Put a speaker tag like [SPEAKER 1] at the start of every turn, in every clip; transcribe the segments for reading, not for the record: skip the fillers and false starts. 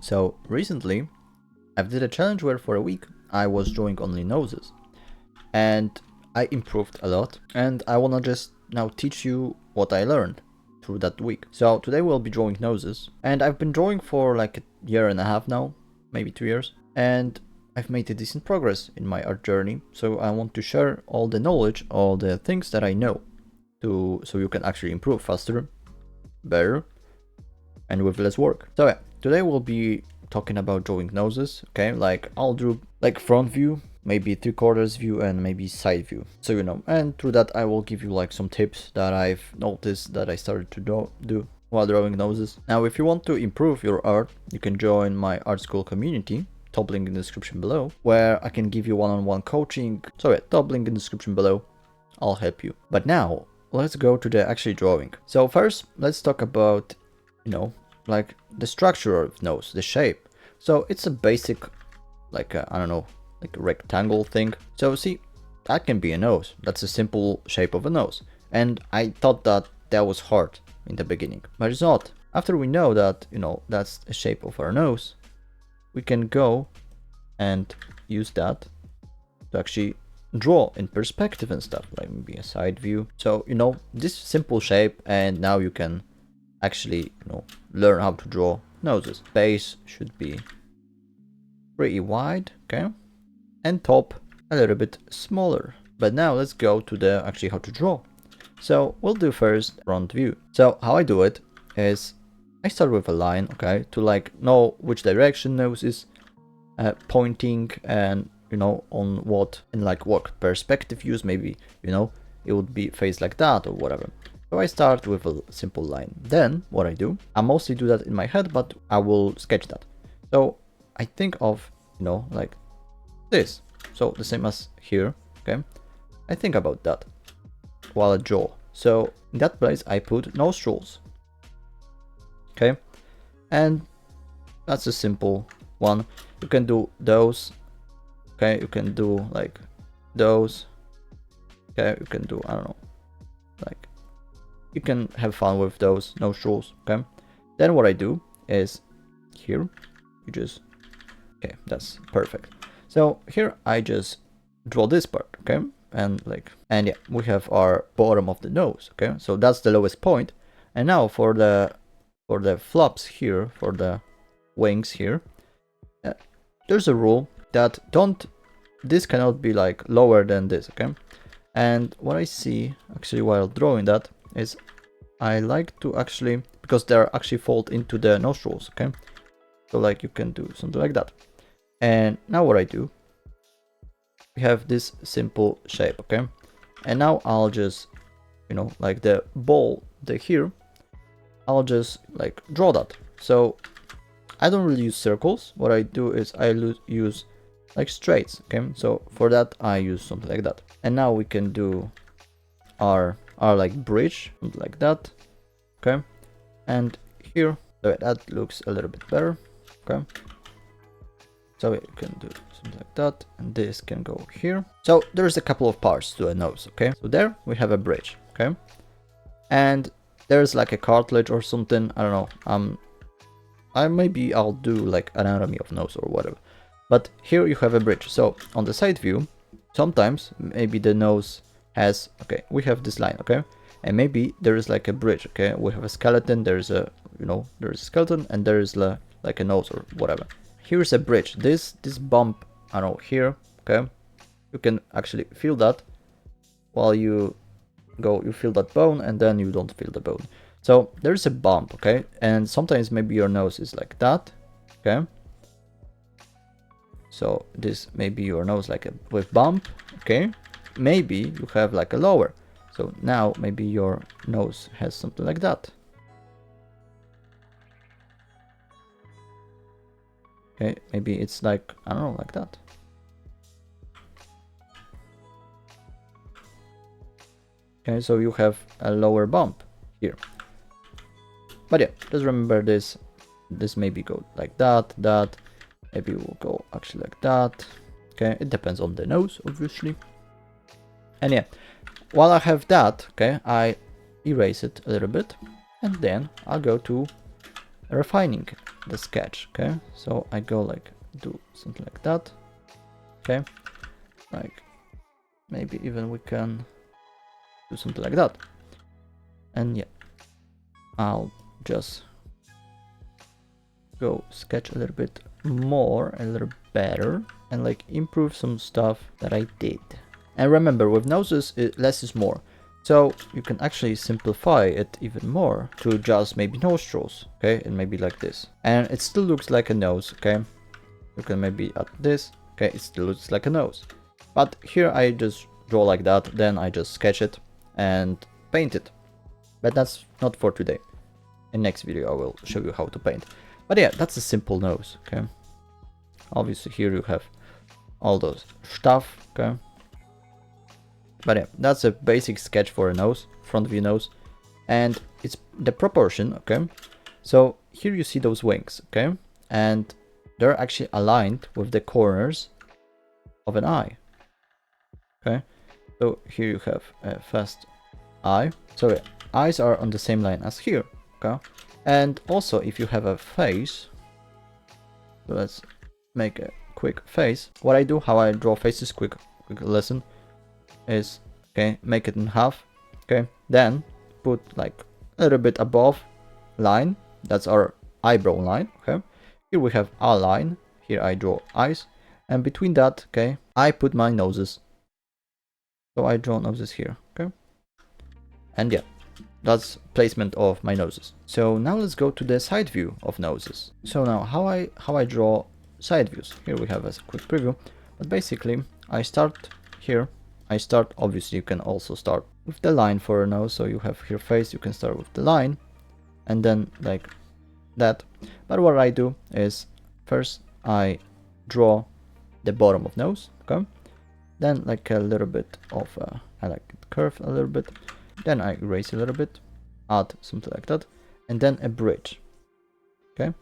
[SPEAKER 1] So recently, I did a challenge where for a week I was drawing only noses, and I improved a lot. And I wanna just now teach you what I learned through that week. So today we'll be drawing noses, and I've been drawing for like a year and a half now, maybe 2 years, and I've made a decent progress in my art journey. So I want to share all the knowledge, all the things that I know, so you can actually improve faster, better, and with less work. So yeah, today we'll be talking about drawing noses, okay? Like I'll draw like front view, maybe 3/4 view, and maybe side view, so you know. And through that I will give you like some tips that I've noticed that I started to do while drawing noses. Now if you want to improve your art, you can join my art school community, top link in the description below, where I can give you one-on-one coaching. So yeah, top link in the description below, I'll help you. But now let's go to the actually drawing. So first let's talk about, you know, like the structure of nose, the shape. So it's a basic, like I don't know, like a rectangle thing. So see, that can be a nose. That's a simple shape of a nose. And I thought that that was hard in the beginning, but it's not. After we know that, you know, that's the shape of our nose, we can go and use that to actually draw in perspective and stuff, like maybe a side view. So, you know, this simple shape, and now you can actually, you know, learn how to draw noses. Base should be pretty wide, okay, and top a little bit smaller. But now let's go to the actually how to draw. So we'll do first front view. So how I do it is I start with a line, okay, to like know which direction nose is pointing, and you know, on what, in like what perspective use, maybe, you know, it would be faced like that or whatever. So I start with a simple line. Then what I do, I mostly do that in my head, but I will sketch that. So I think of, you know, like this. So the same as here, okay? I think about that while I draw. So in that place I put nostrils, okay? And that's a simple one. You can do those, okay? You can do like those, okay? You can do, I don't know, like, you can have fun with those nostrils, okay? Then what I do is here, you just, okay, that's perfect. So here I just draw this part, okay? And like, and yeah, we have our bottom of the nose, okay? So that's the lowest point. And now for the flaps here, for the wings here, there's a rule that this cannot be like lower than this, okay? And what I see actually while drawing that is I like to actually, because they're actually fold into the nostrils, okay? So like you can do something like that. And now what I do, we have this simple shape, okay? And now I'll just, you know, like the ball, the here, I'll just like draw that. So I don't really use circles. What I do is I use like straights, okay? So for that I use something like that. And now we can do our like bridge, something like that, okay? And here, so that looks a little bit better, okay? So you can do something like that, and this can go here. So there's a couple of parts to a nose, okay? So there we have a bridge, okay? And there's like a cartilage or something, I don't know. Maybe I'll do like anatomy of nose or whatever. But here you have a bridge. So on the side view, sometimes maybe the nose has, okay, we have this line, okay? And maybe there is like a bridge, okay? We have a skeleton, there's a, you know, there's a skeleton, and there is like a nose or whatever. Here's a bridge. This bump, I don't know, here, okay? You can actually feel that while you go, you feel that bone, and then you don't feel the bone. So there's a bump, okay? And sometimes maybe your nose is like that, okay? So this maybe your nose like a with bump, okay? Maybe you have like a lower. So now maybe your nose has something like that. Okay, maybe it's like, I don't know, like that. Okay, so you have a lower bump here. But yeah, just remember this. This maybe go like that, maybe we'll go actually like that. Okay, it depends on the nose, obviously. And yeah, while I have that, okay, I erase it a little bit, and then I'll go to refining the sketch. Okay, so I go like do something like that. Okay, like maybe even we can do something like that. And yeah, I'll just go sketch a little bit more, a little better, and like improve some stuff that I did. And remember, with noses, less is more. So you can actually simplify it even more to just maybe nostrils, okay? And maybe like this. And it still looks like a nose, okay? You can maybe add this, okay? It still looks like a nose. But here I just draw like that, then I just sketch it and paint it. But that's not for today. In next video I will show you how to paint. But yeah, that's a simple nose, okay? Obviously here you have all those stuff, okay? But yeah, that's a basic sketch for a nose, front view nose. And it's the proportion, okay? So here you see those wings, okay? And they're actually aligned with the corners of an eye, okay? So here you have a first eye. So yeah, eyes are on the same line as here, okay? And also if you have a face, so let's make a quick face. What I do, how I draw faces, quick lesson, is okay, make it in half, okay, then put like a little bit above line, that's our eyebrow line, okay. Here we have our line, here I draw eyes, and between that, okay, I put my noses. So I draw noses here, okay, and yeah, that's placement of my noses. So now let's go to the side view of noses. So now how I draw side views. Here we have a quick preview, but basically I start here. Obviously you can also start with the line for a nose, so you have here face, you can start with the line and then like that. But what I do is first I draw the bottom of nose, okay, then like a little bit of I like it curved a little bit, then I erase a little bit, add something like that, and then a bridge, okay.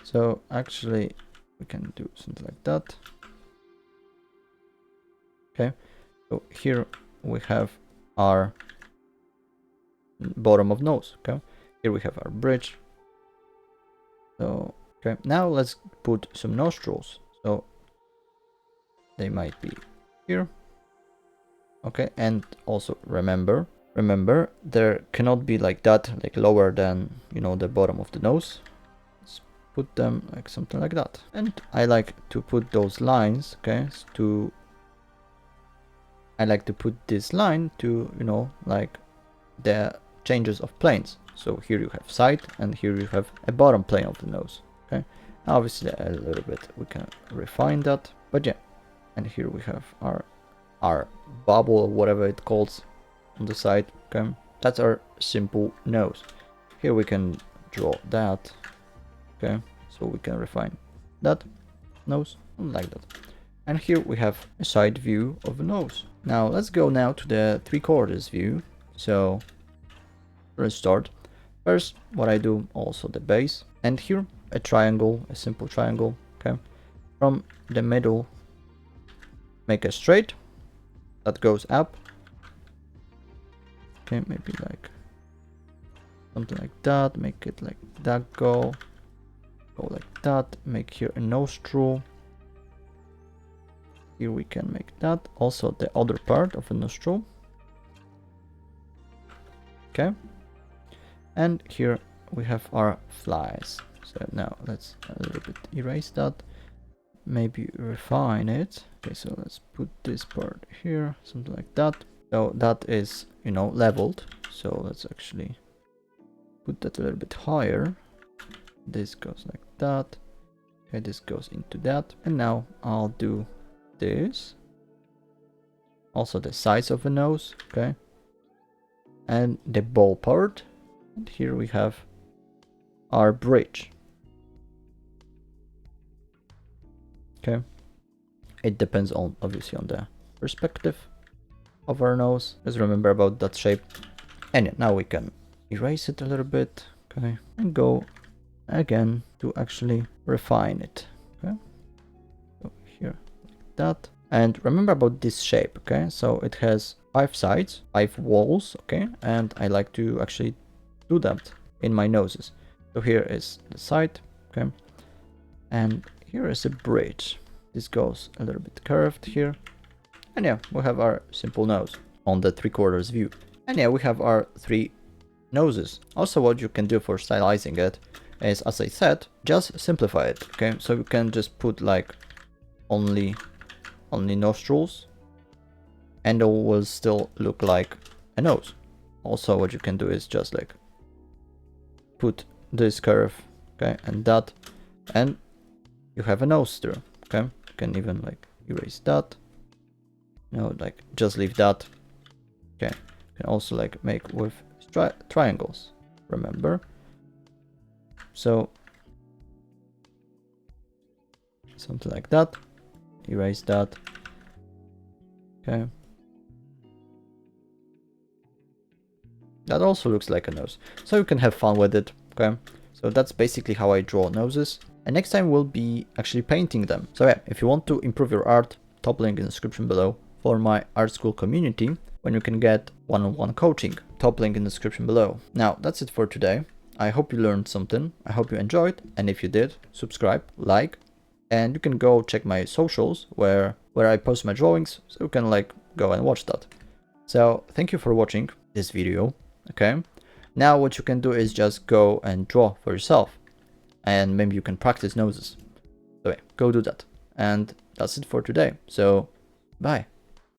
[SPEAKER 1] So actually we can do something like that. Okay, so here we have our bottom of nose, okay. Here we have our bridge. So, okay, now let's put some nostrils. So they might be here. Okay, and also remember, there cannot be like that, like lower than, you know, the bottom of the nose. Let's put them like something like that. And I like to put those lines, okay, I like to put this line to, you know, like the changes of planes. So here you have side and here you have a bottom plane of the nose, okay. Obviously a little bit we can refine that, but yeah. And here we have our bubble or whatever it calls on the side, okay. That's our simple nose. Here we can draw that, okay, so we can refine that nose like that. And here we have a side view of a nose. Now let's go now to the 3/4 view. So let's start. First, what I do, also the base. And here a triangle, a simple triangle, okay. From the middle, make a straight that goes up. Okay, maybe like something like that. Make it like that, go like that. Make here a nostril. Here we can make that. Also the other part of a nostril. Okay. And here we have our flies. So now let's a little bit erase that. Maybe refine it. Okay, so let's put this part here, something like that. So that is, you know, leveled. So let's actually put that a little bit higher. This goes like that. Okay, this goes into that. And now I'll do this. Also the size of the nose, okay. And the ball part. And here we have our bridge. Okay. It depends on, obviously, on the perspective of our nose. Just remember about that shape. And yeah, now we can erase it a little bit, okay, and go again to actually refine it. Okay. So here, like that. And remember about this shape, okay? So it has 5 sides, 5 walls, okay? And I like to actually do that in my noses. So here is the side, okay? And here is a bridge. This goes a little bit curved here. And yeah, we have our simple nose on the 3/4 view. And yeah, we have our 3 noses. Also, what you can do for stylizing it is, as I said, just simplify it, okay? So you can just put like only nostrils, and it will still look like a nose. Also, what you can do is just like put this curve, okay, and that, and you have a nose there, okay? You can even like erase that. No, like just leave that. Okay, you can also like make with triangles, remember? So something like that. Erase that. Okay. That also looks like a nose. So you can have fun with it, okay? So that's basically how I draw noses. And next time we'll be actually painting them. So yeah, if you want to improve your art, top link in the description below for my art school community, when you can get one-on-one coaching. Top link in the description below. Now, that's it for today. I hope you learned something. I hope you enjoyed. And if you did, subscribe, like, and you can go check my socials where I post my drawings. So you can like go and watch that. So thank you for watching this video. Okay, now what you can do is just go and draw for yourself, and maybe you can practice noses. So yeah, go do that. And that's it for today. So bye.